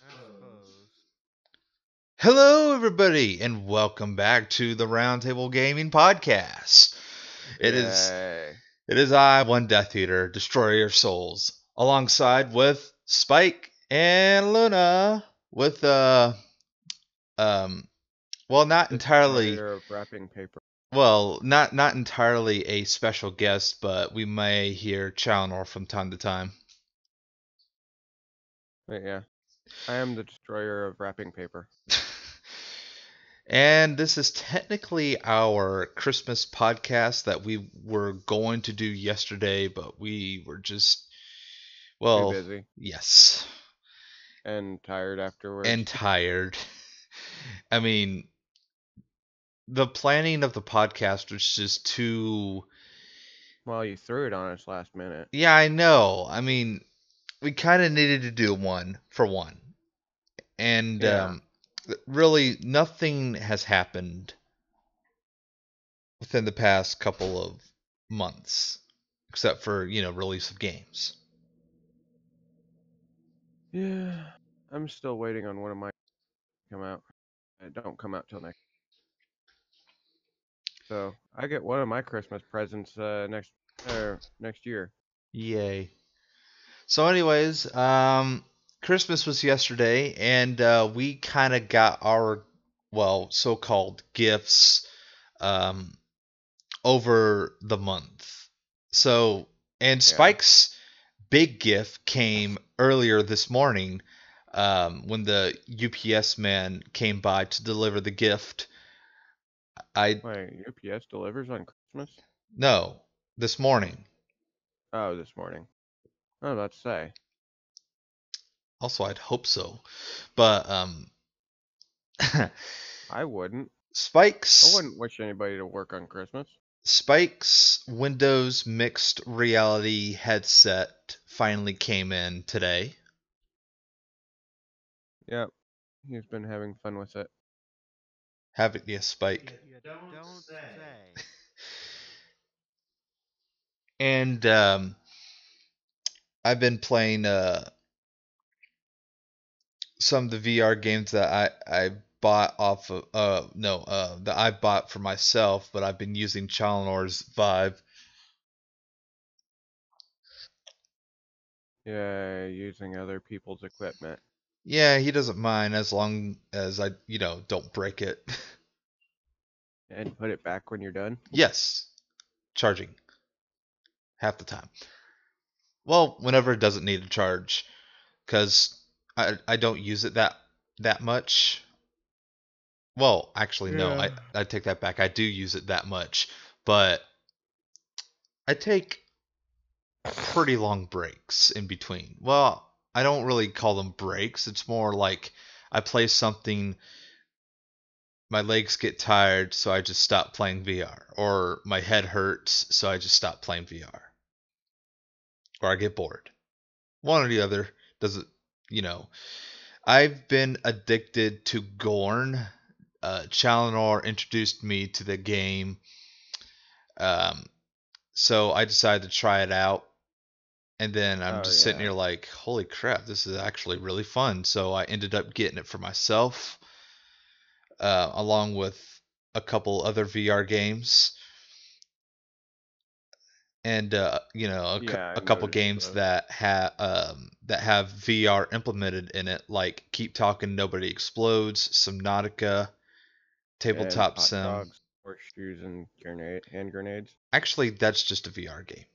suppose. Hello, everybody, and welcome back to the Roundtable Gaming Podcast. It is Yay. it is I, one Death Eater, Destroyer of Souls, alongside with Spike and Luna, with um, well, not entirely, Destroyer of wrapping paper. not entirely a special guest, but we may hear Chalnor from time to time. But yeah, I am the destroyer of wrapping paper. And this is technically our Christmas podcast that we were going to do yesterday, but we were just, Too well, busy yes, and tired afterwards. and tired. I mean, the planning of the podcast was just too. Well, you threw it on us last minute. Yeah, I know. I mean, we kind of needed to do one for one. And Yeah. really, nothing has happened within the past couple of months, except for, release of games. Yeah. I'm still waiting on one of my to come out. It don't come out till next. So I get one of my Christmas presents next year. Yay. So, anyways, Christmas was yesterday, and we kind of got our, well, so-called gifts um, over the month. So, and Yeah. Spike's big gift came earlier this morning when the UPS man came by to deliver the gift. I Wait, UPS delivers on Christmas? No, this morning. Oh, this morning. I was about to say. Also, I'd hope so, but I wouldn't. I Spike's wouldn't wish anybody to work on Christmas. Spike's Windows mixed reality headset finally came in today. Yep. He's been having fun with it. Have it, yes, Spike. You don't say. And I've been playing some of the VR games that I bought off of no that I bought for myself, but I've been using Chalnor's Vive. Yeah, using other people's equipment. Yeah, he doesn't mind as long as I, don't break it. And put it back when you're done. Yes, charging half the time. Well, whenever it doesn't need a charge, because I don't use it that much. Well, actually, no, Yeah. I take that back. I do use it that much, but I take pretty long breaks in between. Well, I don't really call them breaks. It's more like I play something, my legs get tired, so I just stop playing VR, or my head hurts, so I just stop playing VR, or I get bored. One or the other. Does it, you know? I've been addicted to Gorn. Challenor introduced me to the game, um, so I decided to try it out. And then I'm Oh just sitting yeah. here like, holy crap, this is actually really fun. So I ended up getting it for myself, along with a couple other VR games, and Yeah, I a couple noticed games those. that have VR implemented in it, like Keep Talking Nobody Explodes, Subnautica, And Tabletop hot Sim. dogs, horseshoes, and hand grenades. Actually, that's just a VR game.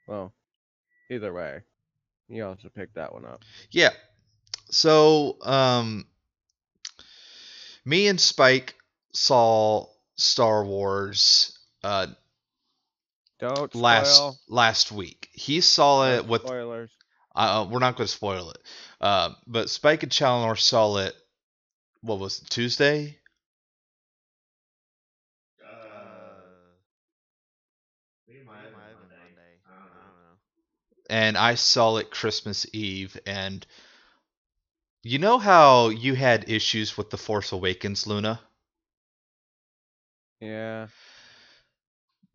Well, either way, you also picked that one up. Yeah. So, me and Spike saw Star Wars Don't last spoil. last week. He saw No it with. spoilers. We're not going to spoil it. But Spike and Challenor saw it. What was it, Tuesday? Uh, we might have been Monday. I don't know. And I saw it Christmas Eve. And you know how you had issues with The Force Awakens, Luna? Yeah.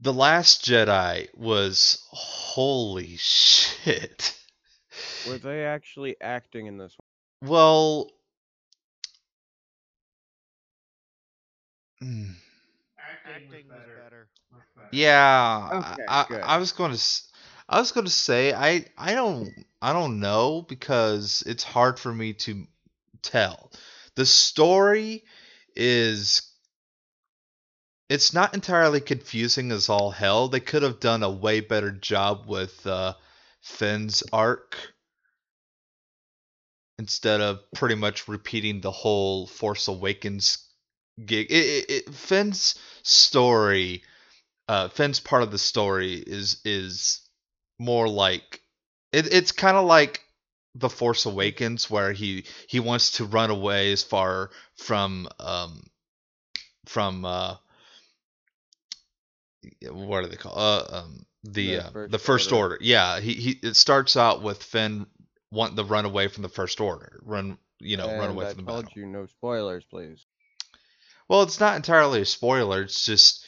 The Last Jedi was holy shit. Were they actually acting in this one? Well, mm, Acting was better. yeah, Okay, I, good. I was going to I was going to say I don't know because it's hard for me to tell. The story is it's not entirely confusing as all hell. They could have done a way better job with Finn's arc instead of pretty much repeating the whole Force Awakens gig. Finn's story, Finn's part of the story is more like it's kind of like the Force Awakens, where he wants to run away as far from what do they call the The first First order. Order. Yeah, he it starts out with Finn wanting to run away from the First Order, run And away I from the told battle. you no spoilers, please. Well, it's not entirely a spoiler. It's just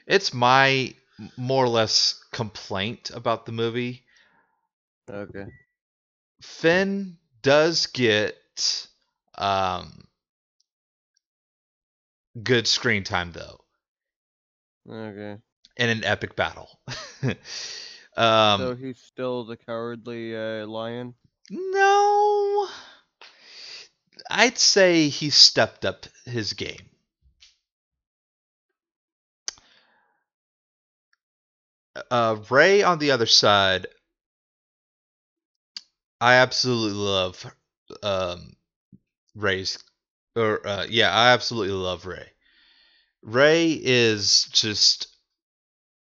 it's my more or less complaint about the movie. Okay. Finn does get um, good screen time though Okay. in an epic battle. So he's still the cowardly lion? No, I'd say he stepped up his game. Ray on the other side, I absolutely love um, Ray's, or yeah, I absolutely love Ray. Ray is just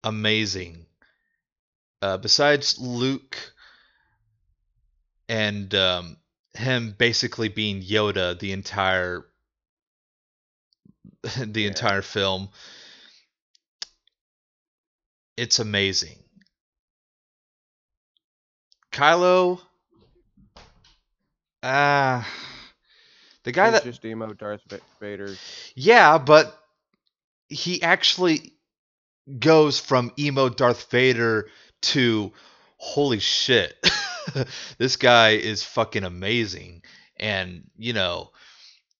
amazing. Besides Luke and him basically being Yoda the entire the Yeah. entire film, it's amazing. Kylo, ah, the guy He's that just emo Darth Vader. yeah, but he actually goes from emo Darth Vader to holy shit. This guy is fucking amazing. And,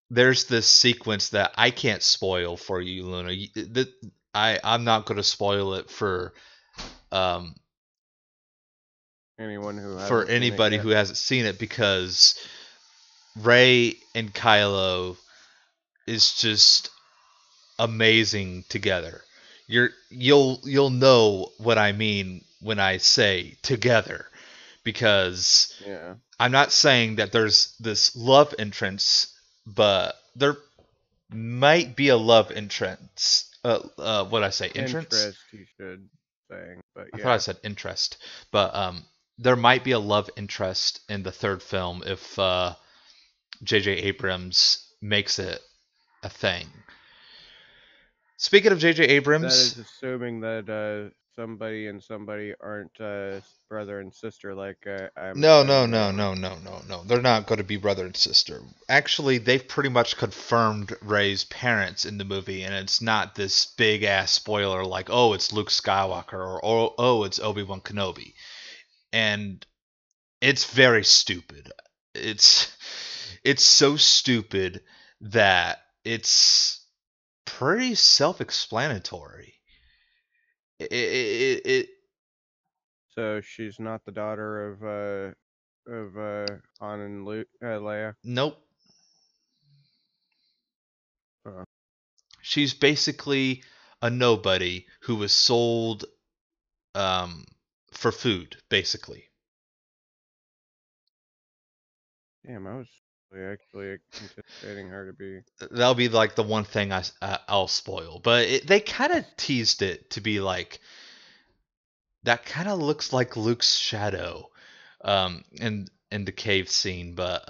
there's this sequence that I can't spoil for you, Luna. I'm not going to spoil it um, Anyone who for hasn't seen it anybody yet. who hasn't seen it because Ray and Kylo is just amazing together. You'll know what I mean when I say together because Yeah. I'm not saying that there's this love entrance, but there might be a love entrance. What I say entrance? Interest, he should saying. But I thought I yeah. said interest, but there might be a love interest in the third film if J.J. Abrams makes it a thing. Speaking of J.J. That Abrams, is assuming that somebody and somebody aren't brother and sister like I'm no, no, betting they no, are. no, no, no, no. They're not going to be brother and sister. Actually, they've pretty much confirmed Rey's parents in the movie, and it's not this big ass spoiler like, oh, it's Luke Skywalker or oh, it's Obi-Wan Kenobi. And it's very stupid. It's it's so stupid that it's pretty self-explanatory. It So she's not the daughter of Han and Leia. nope. Uh, She's basically a nobody who was sold um, for food, basically. damn, I was actually anticipating her to be. That'll be like the one thing I'll spoil. But they kind of teased it to be like that. Kind of looks like Luke's shadow, in the cave scene. But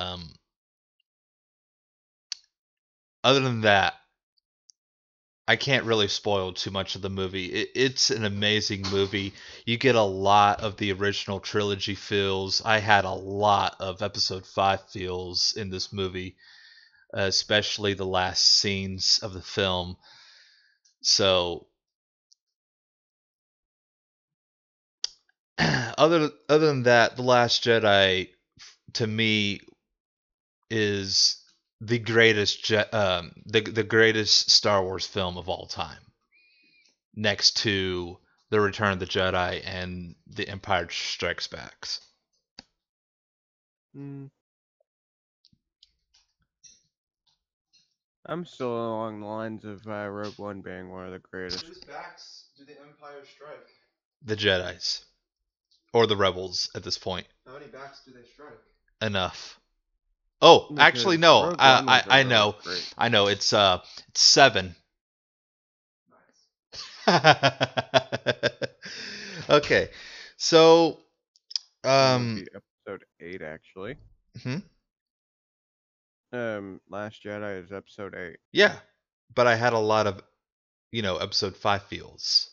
other than that, I can't really spoil too much of the movie. It's an amazing movie. You get a lot of the original trilogy feels. I had a lot of episode 5 feels in this movie, especially the last scenes of the film. So, other than that, The Last Jedi to me is the greatest the greatest Star Wars film of all time, next to The Return of the Jedi and The Empire Strikes Back. Mm, I'm still along the lines of Rogue One being one of the greatest. Whose backs do the Empire strike? The Jedi's. Or the Rebels at this point. How many backs do they strike? Enough. Oh, actually Because no. Rogue One was a I really know. great. I know. It's 7. Okay. So That would be episode 8, actually. hmm? Last Jedi is episode 8. Yeah. But I had a lot of, episode 5 feels.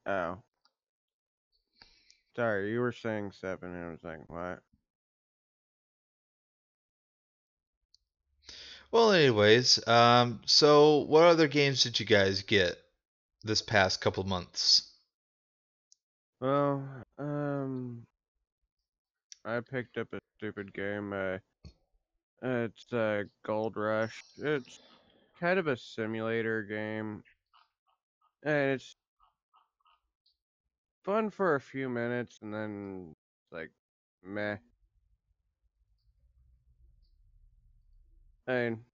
Oh. Sorry, you were saying 7, and I was like, what? Well, anyways, so what other games did you guys get this past couple months? Well, I picked up a stupid game. It's Gold Rush. It's kind of a simulator game, and it's fun for a few minutes, and then it's like, meh. I mean,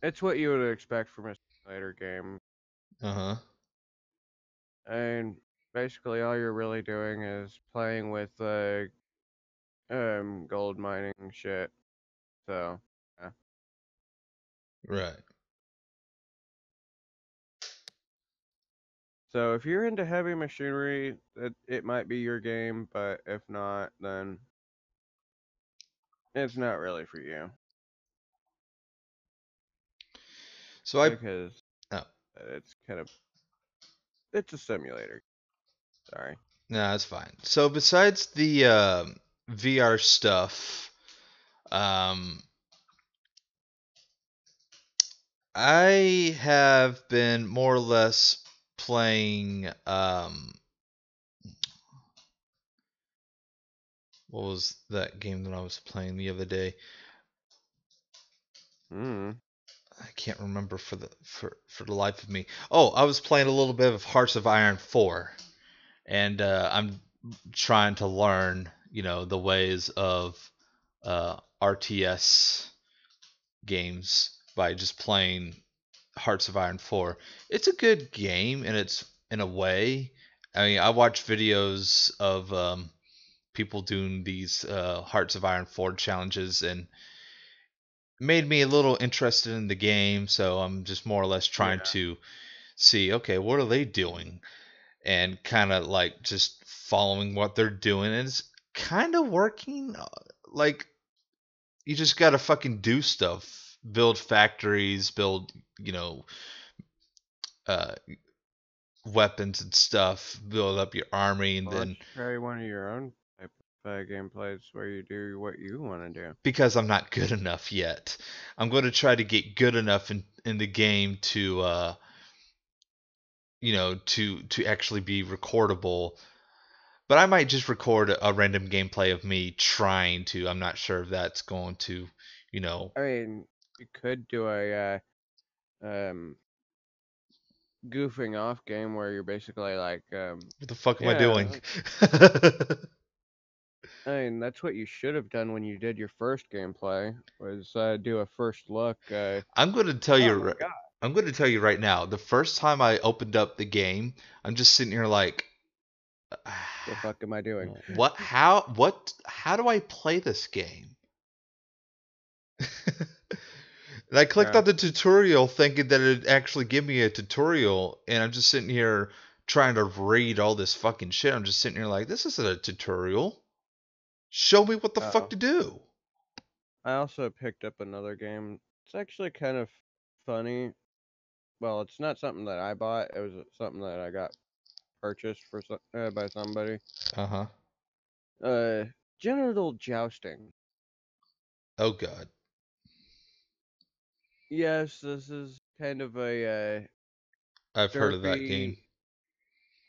it's what you would expect from a simulator game. Uh-huh. And basically, all you're really doing is playing with gold mining shit. So, yeah. Right. So if you're into heavy machinery, it might be your game, but if not, then it's not really for you So because oh, it's a simulator. Sorry. no, that's fine. So besides the VR stuff, um I have been more or less playing what was that game that I was playing the other day? Hmm. I can't remember for the life of me. Oh, I was playing a little bit of Hearts of Iron 4, and I'm trying to learn, the ways of RTS games by just playing Hearts of Iron 4. It's a good game, and it's in a way. I mean, I watch videos of people doing these Hearts of Iron 4 challenges, and made me a little interested in the game. So I'm just more or less trying Yeah. to see, okay, what are they doing, and kind of like just following what they're doing, and it's kind of working. Like, you just gotta fucking do stuff, build factories, build, uh, weapons and stuff, build up your army, and Well, let's then try one of your own type of gameplays where you do what you want to do. because I'm not good enough yet, I'm going to try to get good enough in the game to to actually be recordable. But I might just record a random gameplay of me trying to. I'm not sure if that's going to, you know, I mean, you could do a um goofing off game where you're basically like what the fuck am I yeah, doing? I mean, that's what you should have done when you did your first gameplay, was do a first look. I'm going to tell Oh you. my god, I'm going to tell you right now. The first time I opened up the game, I'm just sitting here like, the fuck am I doing? what? How? What? How do I play this game? And I clicked Yeah. on the tutorial thinking that it'd actually give me a tutorial, and I'm just sitting here trying to read all this fucking shit. I'm just sitting here like, this isn't a tutorial. Show me what the fuck Oh, to do. I also picked up another game. It's actually kind of funny. Well, it's not something that I bought. It was something that I got purchased for by somebody. Uh huh. Uh, Genital jousting. Oh god. Yes, this is kind of a I've heard of that game. derpy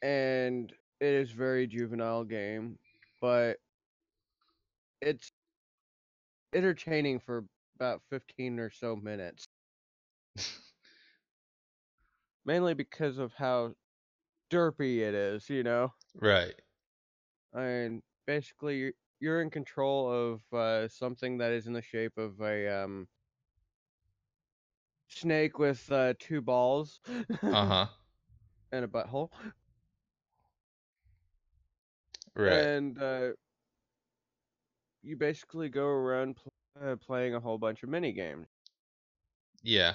and it is very juvenile game, but it's entertaining for about 15 or so minutes. Mainly because of how derpy it is, you know? Right. And basically, you're in control of something that is in the shape of a snake with 2 balls Uh-huh. and a butthole. Right. And you basically go around playing a whole bunch of mini games. Yeah.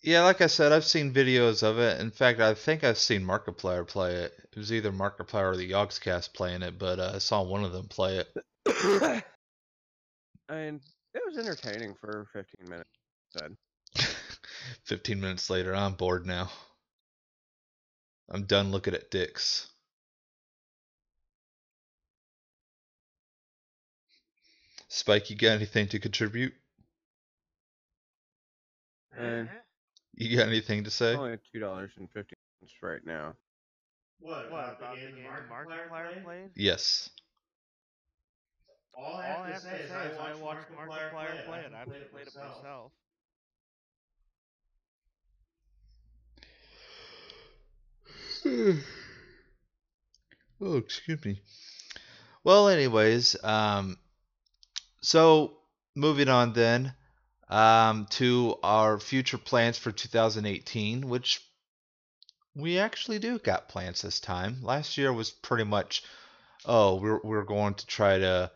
Yeah, like I said, I've seen videos of it. In fact, I think I've seen Markiplier play it. It was either Markiplier or the Yogscast playing it, but I saw one of them play it. And it was entertaining for 15 minutes. Said 15 minutes later, I'm bored now. I'm done looking at dicks. Spike, you got anything to contribute? and You got anything to it's say? only $2.50 right now. What about the game Markiplier played? Yes. All I have to say is I watched Markiplier play it. I haven't played it myself. Oh, excuse me. Well, anyways, so moving on then, to our future plans for 2018, which we actually do got plans this time. Last year was pretty much, oh, we're going to try to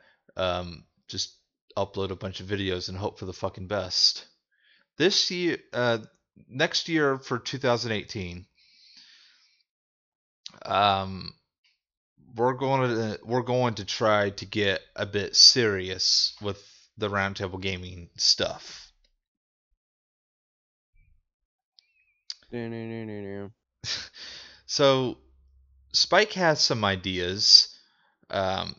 just upload a bunch of videos and hope for the fucking best. This year, next year for 2018, um, we're going to try to get a bit serious with the Roundtable Gaming stuff. So Spike has some ideas um,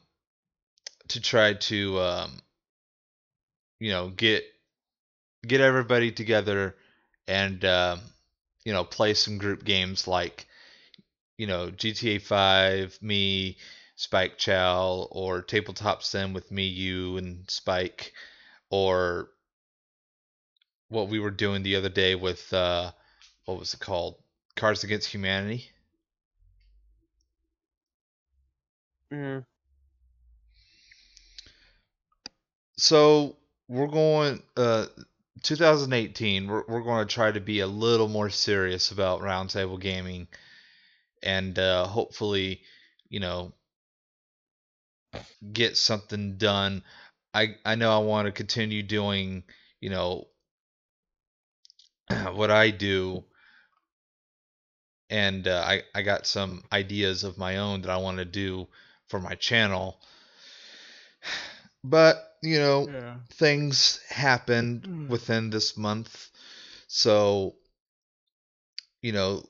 to try to get everybody together and play some group games like GTA 5, me, Spike Chow, or Tabletop Sim with me, you, and Spike, or what we were doing the other day with what was it called? Cards Against Humanity. Yeah. So we're going 2018. We're going to try to be a little more serious about Roundtable Gaming, and hopefully, you know, get something done. I know I want to continue doing, you know, what I do, and I got some ideas of my own that I want to do for my channel. But, Yeah. things happened within this month. So, you know,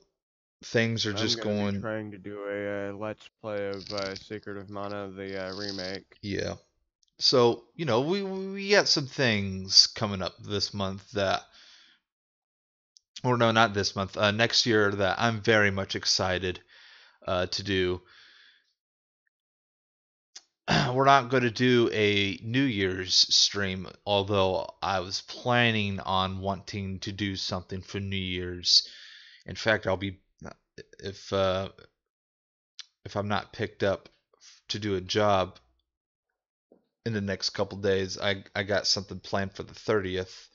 things are I'm just gonna be going, trying to do a let's play of Secret of Mana, the remake. yeah. So, we got some things coming up this month that, or no, not this month, next year that I'm very much excited to do. We're not going to do a New Year's stream, although I was planning on wanting to do something for New Year's. In fact, I'll be if if I'm not picked up to do a job in the next couple days, I got something planned for the 30th.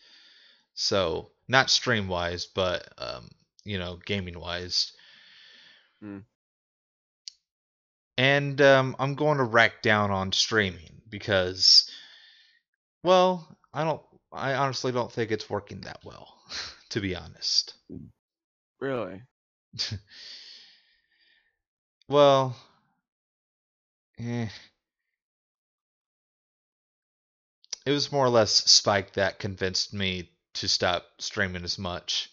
So not stream wise, but gaming wise. Hmm. And I'm going to rack down on streaming because, well, I honestly don't think it's working that well, to be honest. Really? Well, eh, it was more or less Spike that convinced me to stop streaming as much.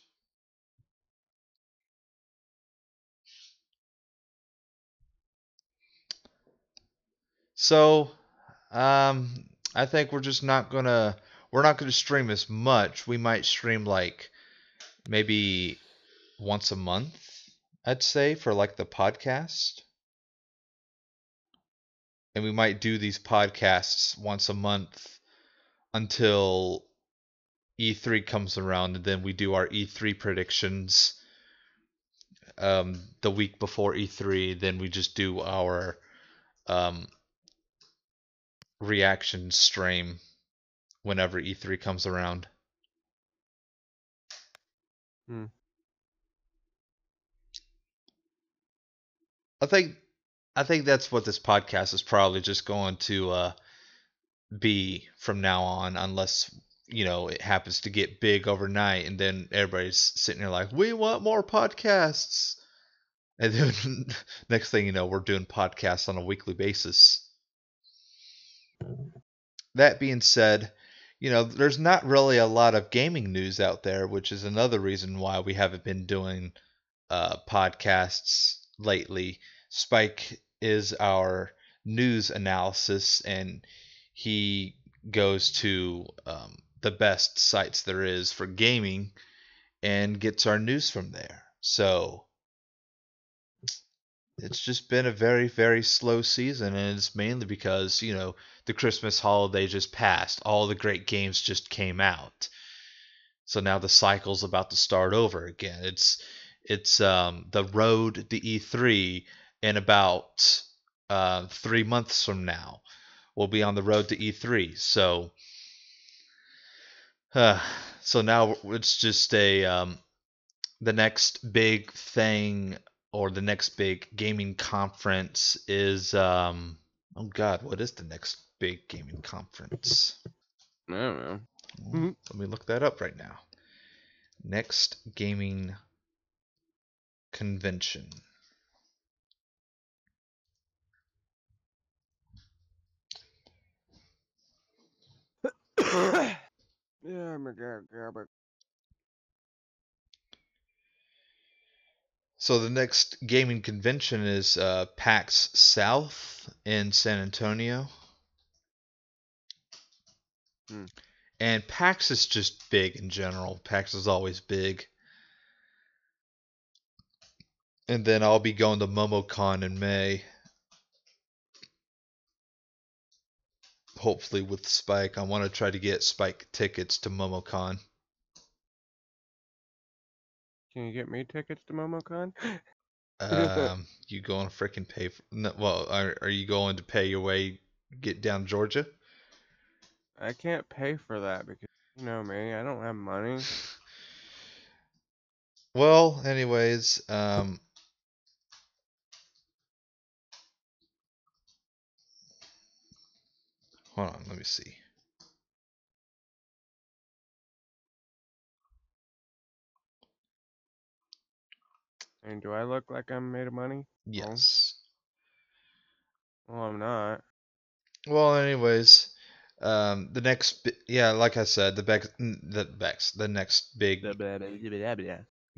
So, I think we're not gonna stream as much. We might stream like maybe once a month, I'd say, for like the podcast. And we might do these podcasts once a month until E3 comes around, and then we do our E3 predictions the week before E3. Then we just do our um, reaction stream whenever E3 comes around. Hmm. I think that's what this podcast is probably just going to be from now on, unless it happens to get big overnight, and then everybody's sitting there like, we want more podcasts, and then next thing you know, we're doing podcasts on a weekly basis. That being said, there's not really a lot of gaming news out there, which is another reason why we haven't been doing podcasts lately. Spike is our news analysis, and he goes to the best sites there is for gaming and gets our news from there. So it's just been a very, very slow season, and it's mainly because, the Christmas holiday just passed. All the great games just came out. So now the cycle's about to start over again. It's the road to E3 in about 3 months from now. We'll be on the road to E3. So now it's just the next big thing, or the next big gaming conference is oh God, what is the next big gaming conference? I don't know. Well, let me look that up right now. Next gaming convention. Yeah, my God. So the next gaming convention is PAX South in San Antonio. And PAX is just big in general. PAX is always big. And then I'll be going to MomoCon in May. Hopefully with Spike. I want to try to get Spike tickets to MomoCon. Can you get me tickets to MomoCon? You going to freaking pay for? No, well, are you going to pay your way get down Georgia? I can't pay for that because you know me. I don't have money. Well, anyways, hold on, let me see. And do I look like I'm made of money? Yes. Well, I'm not. Well, anyways, the next, like I said, the next big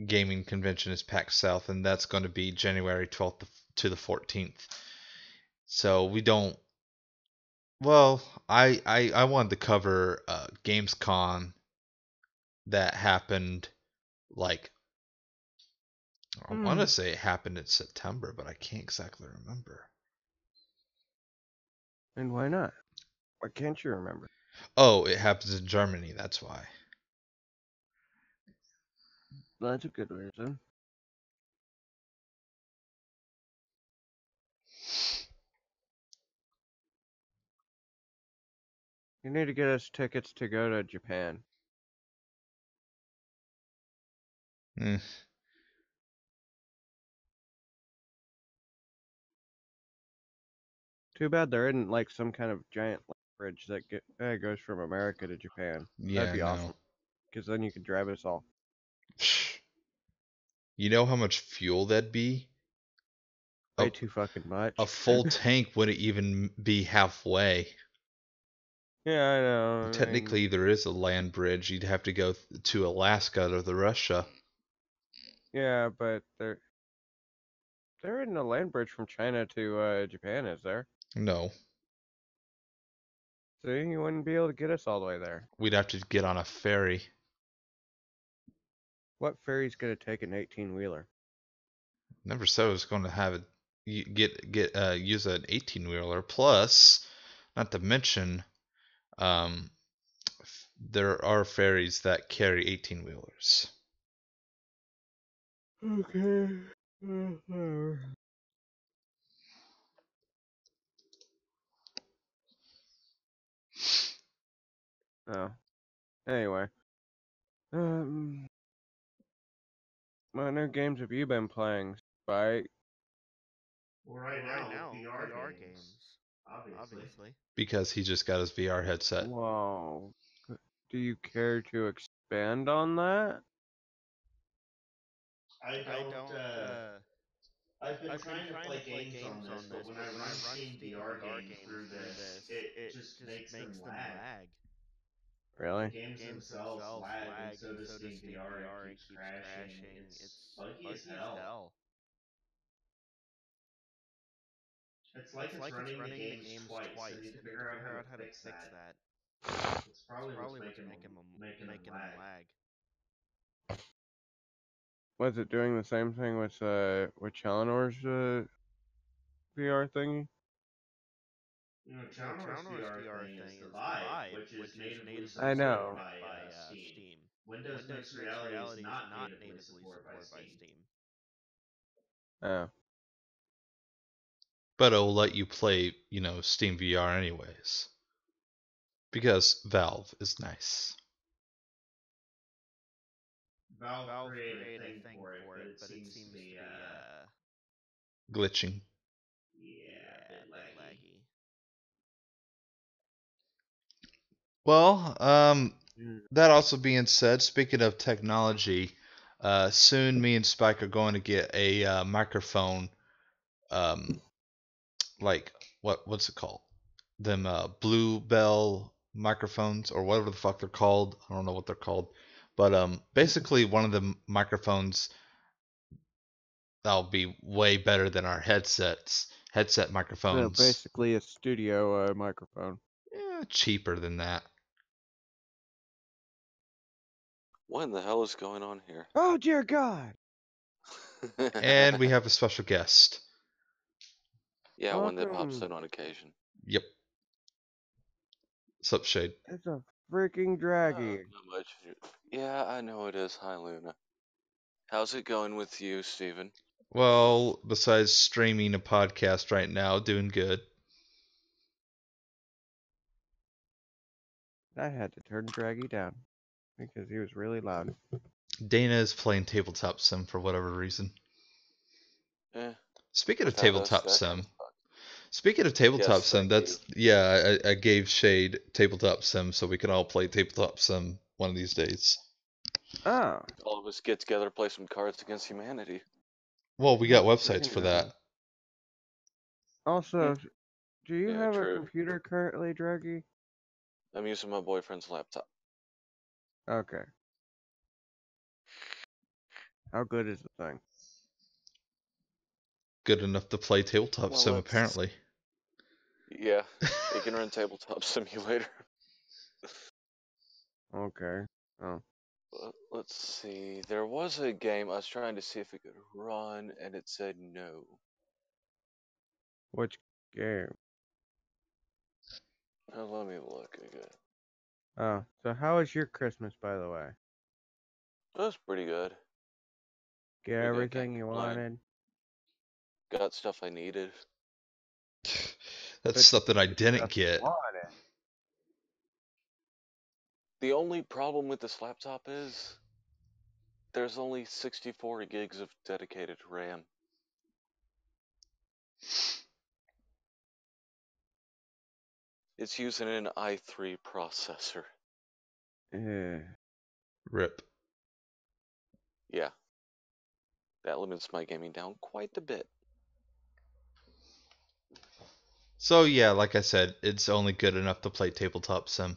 gaming convention is PAX South, and that's going to be January 12th to the 14th. So we don't. Well, I wanted to cover Gamescom that happened, like, I want to say it happened in September, but I can't exactly remember. And why not? Why can't you remember? Oh, it happens in Germany, that's why. Well, that's a good reason. You need to get us tickets to go to Japan. Eh. Too bad there isn't like some kind of giant bridge that goes from America to Japan. Yeah, That'd be no. awesome. Because then you could drive us all. You know how much fuel that'd be? Way too fucking much. A full tank wouldn't even be halfway. Yeah, I know. Technically, there is a land bridge. You'd have to go to Alaska to the Russia. Yeah, but there isn't a land bridge from China to Japan, is there? No. So you wouldn't be able to get us all the way there. We'd have to get on a ferry. What ferry's gonna take an 18-wheeler? Never said I was going to have it use an 18-wheeler. Plus, not to mention, there are ferries that carry 18-wheelers. Okay. Whatever. Oh. Anyway. What new games have you been playing, Spike? Well, right now, VR games, obviously. Because he just got his VR headset. Whoa. Do you care to expand on that? I don't. I've been trying to play games on this, but when I run Steam VR games through this, it just makes them lag. Really? The games themselves lag, and so does Steam VR, and keeps crashing. It's buggy as hell. It's like it's running the games twice, and to figure out how to fix that, it's probably what's making them lag. Was it doing the same thing with Chalinor's VR thingy? Well, Chalinor's VR thing is the Vive, which is natively I know. supported by Steam. Windows Mixed Reality is not natively supported by Steam. Oh. But it'll let you play, Steam VR anyways. Because Valve is nice. Valve created a thing for it, but it seems to be, Glitching. yeah, a bit laggy. Well, Mm. that also being said, speaking of technology, soon me and Spike are going to get a microphone, like what's it called? Them Bluebell microphones or whatever the fuck they're called. I don't know what they're called, but basically one of the microphones that'll be way better than our headset So microphones. basically a studio microphone. Cheaper than that. What in the hell is going on here? Oh dear God! And we have a special guest. Yeah, one that pops Welcome. in on occasion. Yep. Sup, Shade? It's a freaking draggy. Not much. Yeah, I know it is. Hi, Luna. How's it going with you, Steven? Well, besides streaming a podcast right now, doing good. I had to turn Draggy down because he was really loud. Dana is playing Tabletop Sim for whatever reason. Speaking of Without us, Tabletop that kind Sim, of sucks. speaking of Tabletop Yes, Sim, thank you. I gave Shade Tabletop Sim so we can all play Tabletop Sim one of these days. Oh. All of us get together, play some Cards Against Humanity. Well, we got That's websites freaking for that. nice. Also, do you Yeah, have a true. computer currently, Draggy? I'm using my boyfriend's laptop. Okay. How good is the thing? Good enough to play Tabletop Well, Sim, let's... apparently. Yeah, it can run Tabletop Simulator. Okay. Oh. Let's see. There was a game I was trying to see if it could run, and it said no. Which game? Let me look again. Oh, so how was your Christmas, by the way? That was pretty good. Get Pretty good, everything can't you complain. wanted? Got stuff I needed. That's But something I the didn't stuff you get. wanted. The only problem with this laptop is there's only 64 gigs of dedicated RAM. It's using an i3 processor. Rip. Yeah. That limits my gaming down quite a bit. So yeah, like I said, it's only good enough to play Tabletop Sim.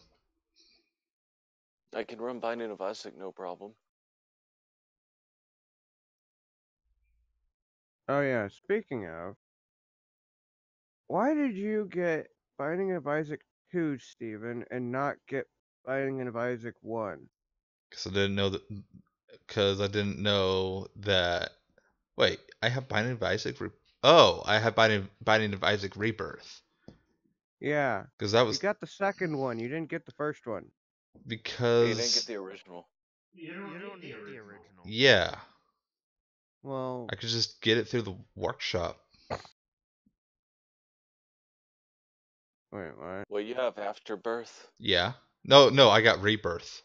I can run Binding of Isaac no problem. Oh yeah, speaking of, why did you get Binding of Isaac 2, Steven, and not get Binding of Isaac 1? Because I didn't know that. Because I didn't know that. Wait, I have Binding of Isaac. I have Binding of Isaac Rebirth. Yeah, Because that you was got the second one, you didn't get the first one. You didn't get Because the original. You don't need the original. yeah, Well, I could just get it through the workshop. wait, what? Well, you have Afterbirth. Yeah. No, I got Rebirth,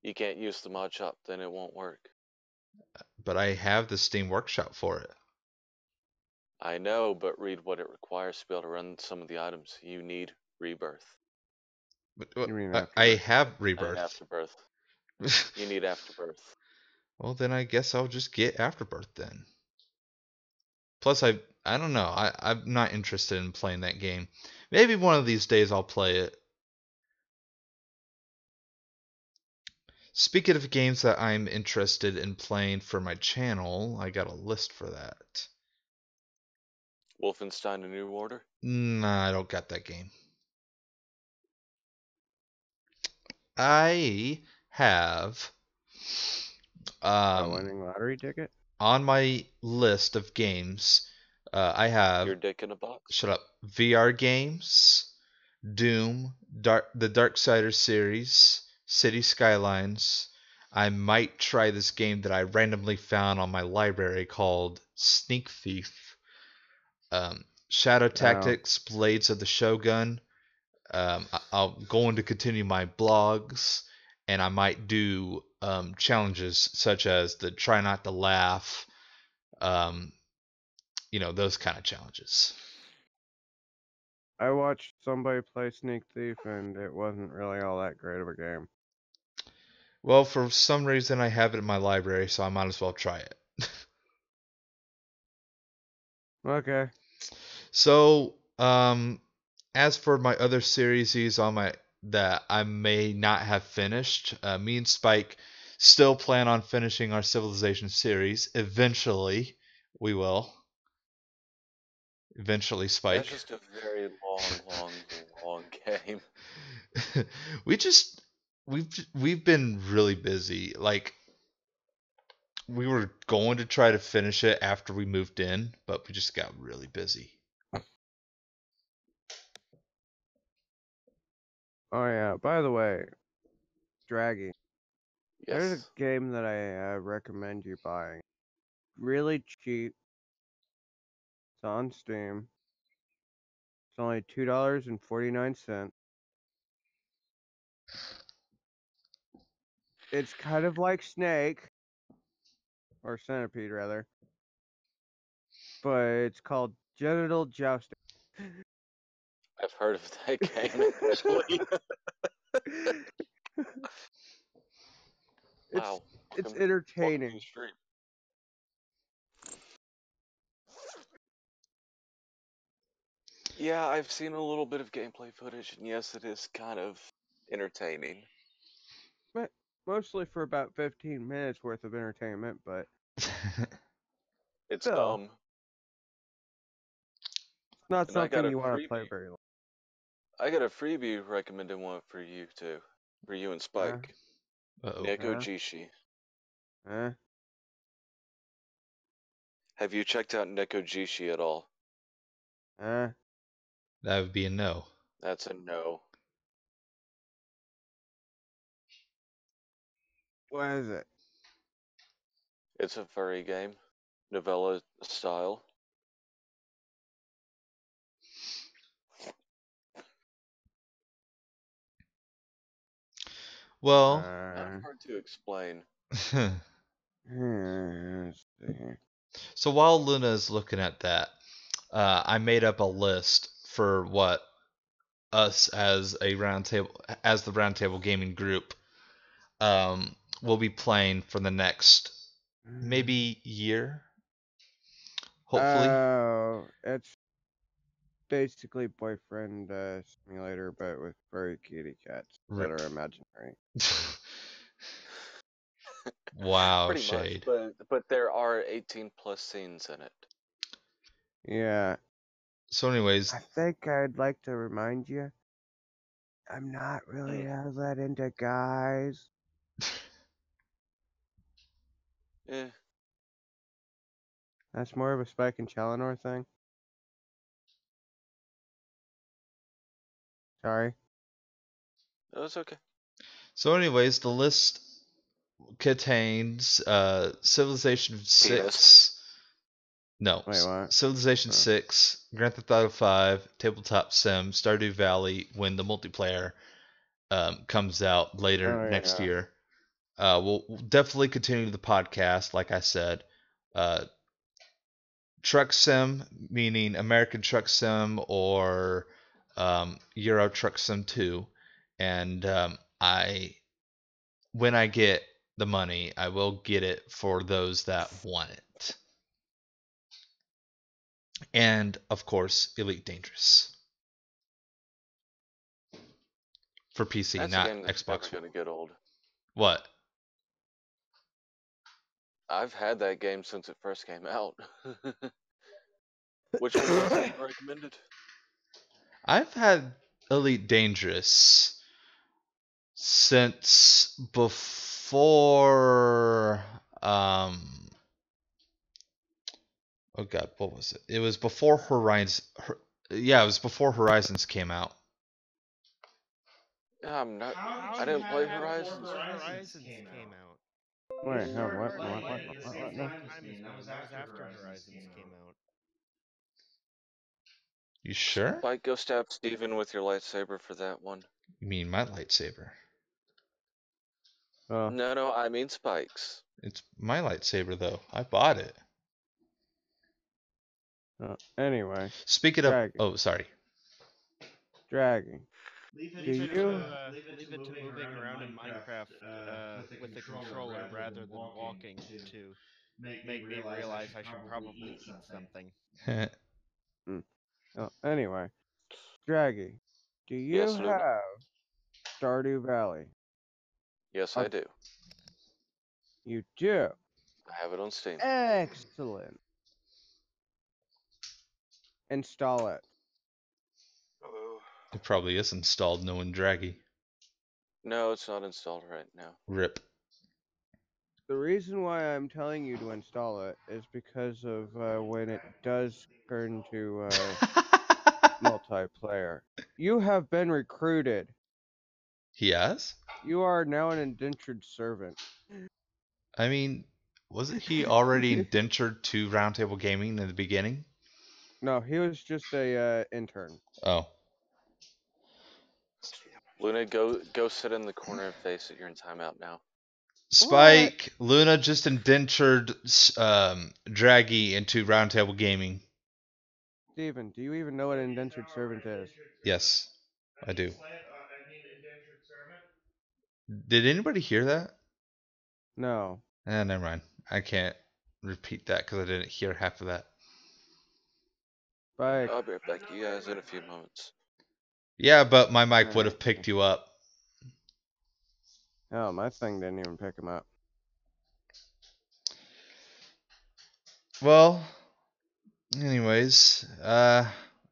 You can't use the mod shop, then it won't work. but I have the Steam Workshop for it. I know, but read what it requires to be able to run some of the items. You need Rebirth But You mean I Afterbirth? have and Rebirth. Afterbirth. You need Afterbirth. Well, then I guess I'll just get Afterbirth then. Plus, I don't know. I'm not interested in playing that game. Maybe one of these days I'll play it. Speaking of games that I'm interested in playing for my channel, I got a list for that. Wolfenstein: A New Order. Nah, I don't got that game. I have A winning lottery ticket? on my list of games, I have Your dick in a box. shut up, VR games, Doom, the Darksiders series, City Skylines. I might try this game that I randomly found on my library called Sneak Thief. Shadow Tactics, Blades of the Shogun. I'll going to continue my blogs, and I might do challenges such as the try not to laugh, those kind of challenges. I watched somebody play Sneak Thief, and it wasn't really all that great of a game. Well, for some reason I have it in my library, so I might as well try it. Okay. So, as for my other series on my that I may not have finished, me and Spike still plan on finishing our Civilization series. Eventually, we will. Eventually, Spike. That's just a very long game. We've been really busy. Like we were going to try to finish it after we moved in, but we just got really busy. Oh yeah. By the way, Draggy, there's a Yes. game that I recommend you buying. Really cheap. It's on Steam. It's only $2.49. It's kind of like Snake, or Centipede rather, but it's called Genital Jousting. I've heard of that game, actually. Wow. It's Welcome to entertaining. the stream. Yeah, I've seen a little bit of gameplay footage, and yes, it is kind of entertaining. But mostly for about 15 minutes worth of entertainment, but It's still, dumb. it's not And I got something a you want to play freebie. very long. I got a freebie recommended one for you too. For you and Spike. Uh-oh. Neko Jishi. Eh? Have you checked out Neko Jishi at all? Eh? That would be a no. That's a no. What is it? It's a furry game. Novella style. Well, Not hard to explain. Let's see. so while Luna is looking at that, I made up a list for what us as the Roundtable Gaming Group, will be playing for the next maybe year. Hopefully. Oh, it's basically boyfriend simulator, but with furry kitty cats that Rip. are imaginary. Wow, Pretty Shade. much, but there are 18 plus scenes in it. Yeah. So, anyways, I think I'd like to remind you, I'm not really all that into guys. Eh, That's more of a Spike and Chalinor thing. Sorry. that was okay. So, anyways, the list contains Civilization 6. No, Wait, what? Civilization Oh. 6, Grand Theft Auto 5, Tabletop Sim, Stardew Valley when the multiplayer comes out later next yeah. year. We'll definitely continue the podcast, like I said. Truck Sim, meaning American Truck Sim or Euro Truck Sim 2. And when I get the money, I will get it for those that want it. And, of course, Elite Dangerous. For PC, That's a not game that's Xbox never going to get old. What? I've had that game since it first came out. Which one was it recommended? I've had Elite Dangerous since before oh god, what was it? It was before Horizons. Yeah, it was before Horizons came out. Yeah, I'm not. How I did didn't you play have that Horizons. before Horizons came out? Wait, no, Start what? playing it at the same No. time as me, and that was after Horizons came out. You sure? Spike, go stab Steven with your lightsaber for that one. You mean my lightsaber? Oh, No, I mean Spike's. It's my lightsaber though. I bought it. anyway, Speaking of, Dragon. oh sorry. Dragging. Leave Do it you? to moving around in Minecraft with a controller rather than walking to make me realize I should probably eat something. Anyway, Draggy, do you Yes, Luna. have Stardew Valley? Yes, I do. You do. I have it on Steam. Excellent. Install it. It probably is installed knowing Draggy. No, it's not installed right now. Rip. The reason why I'm telling you to install it is because of when it does turn to multiplayer. You have been recruited. He has? You are now an indentured servant. I mean, wasn't he already indentured to Roundtable Gaming in the beginning? No, he was just a intern. Oh. Luna, go sit in the corner and face it. You're in timeout now. Spike, what? Luna just indentured Draggy into Roundtable Gaming. Steven, do you even know what an indentured servant is? Yes, I do. Did anybody hear that? No. Never mind. I can't repeat that because I didn't hear half of that. Spike. I'll be right back, you guys, in a few moments. Yeah, but my mic would have picked you up. Oh, my thing didn't even pick him up. Well, anyways,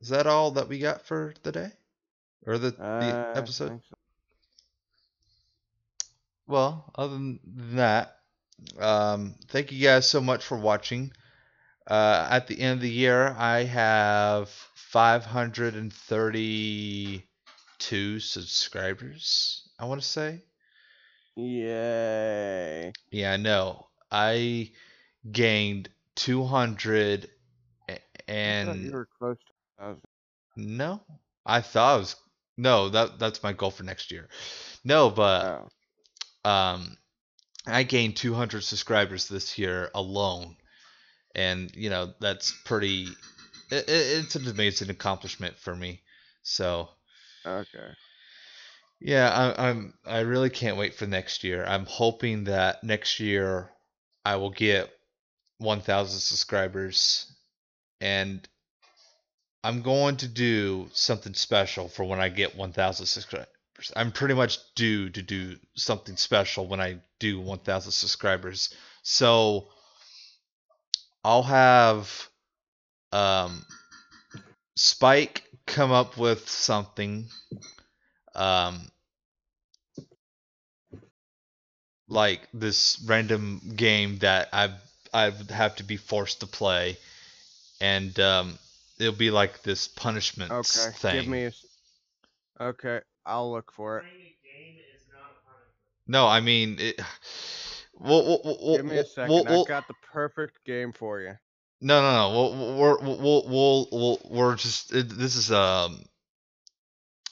is that all that we got for the day? Or the episode? I think so. Well, other than that, thank you guys so much for watching. At the end of the year, I have 532 subscribers, I want to say. Yay. Yeah, I know. I gained 200 and... I thought you were close to 1,000. No, I thought I was... No, that's my goal for next year. No, but... I gained 200 subscribers this year alone. And, you know, that's pretty... It's an amazing accomplishment for me. So... Okay. Yeah, I really can't wait for next year. I'm hoping that next year I will get 1,000 subscribers, and I'm going to do something special for when I get 1,000 subscribers. I'm pretty much due to do something special when I do 1,000 subscribers. So I'll have Spike come up with something. Like this random game that I'd have to be forced to play, and it'll be like this punishment thing. Give me a... Okay, I'll look for it. No, I mean it. We'll, Give me a second. I've got the perfect game for you. no, no, no. We're just. This is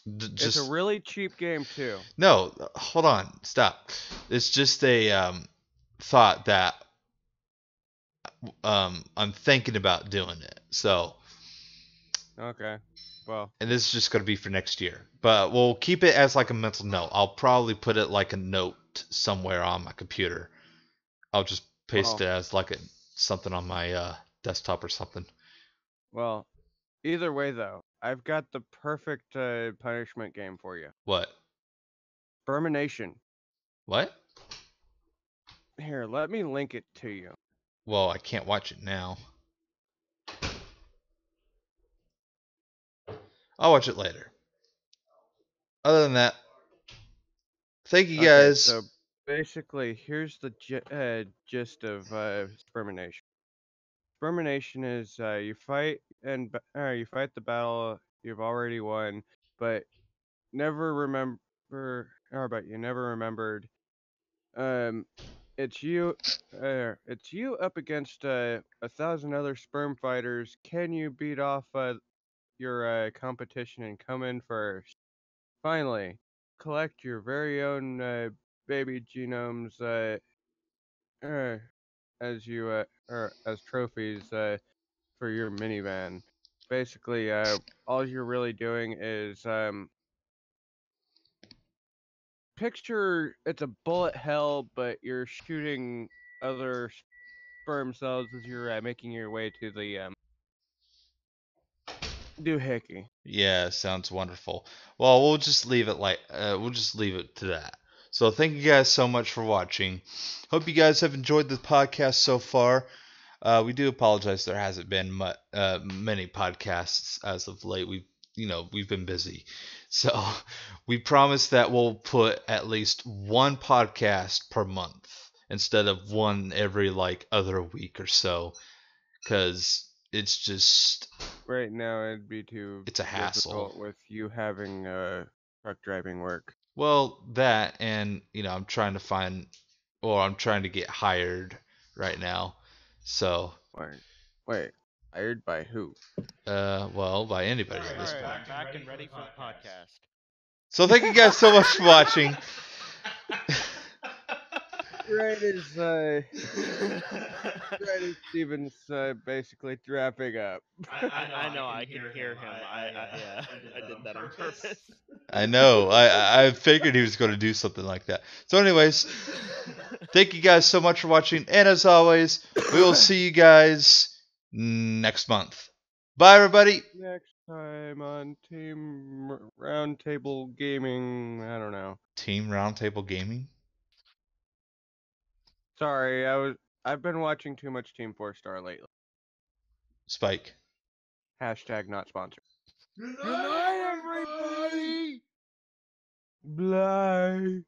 It's a just really cheap game too. no. Hold on. Stop. It's just a thought that I'm thinking about doing it. So, Okay. Well, and this is just gonna be for next year. But we'll keep it as like a mental note. I'll probably put it like a note somewhere on my computer. I'll just paste it well, as like a something on my desktop or something. well. Either way, though, I've got the perfect punishment game for you. What? Spermination. What? Here, let me link it to you. Well, I can't watch it now. I'll watch it later. Other than that, thank you Okay, guys. so basically, here's the gist of spermination. Spermination is you fight you fight the battle you've already won, but never remember, but you never remembered. Um, it's you. It's you up against 1,000 other sperm fighters. Can you beat off your competition and come in first? Finally, collect your very own baby genomes uh, as you or as trophies for your minivan. Basically, all you're really doing is picture it's a bullet hell, but you're shooting other sperm cells as you're making your way to the doohickey. Yeah, sounds wonderful. Well, we'll just leave it to that. So thank you guys so much for watching. Hope you guys have enjoyed the podcast so far. We do apologize there hasn't been many podcasts as of late. We've been busy, so we promise that we'll put at least one podcast per month instead of one every like other week or so, because it's just Right now, it'd be too it's a hassle. difficult with you having truck driving work. Well, that and I'm trying to find, or I'm trying to get hired right now, so Wait, hired by who? well, by anybody at this Alright, point. I'm back and ready for the podcast. So thank you guys so much for watching. Right as Steven's basically wrapping up. I know, I can hear him. Yeah, I did that on purpose. I know. I figured he was going to do something like that. So, anyways, thank you guys so much for watching, and as always, we will see you guys next month. Bye, everybody. Next time on Team Roundtable Gaming, I don't know. Team Roundtable Gaming. Sorry, I've been watching too much Team 4-Star lately. Spike. Hashtag not sponsored. Good night, everybody! Bye.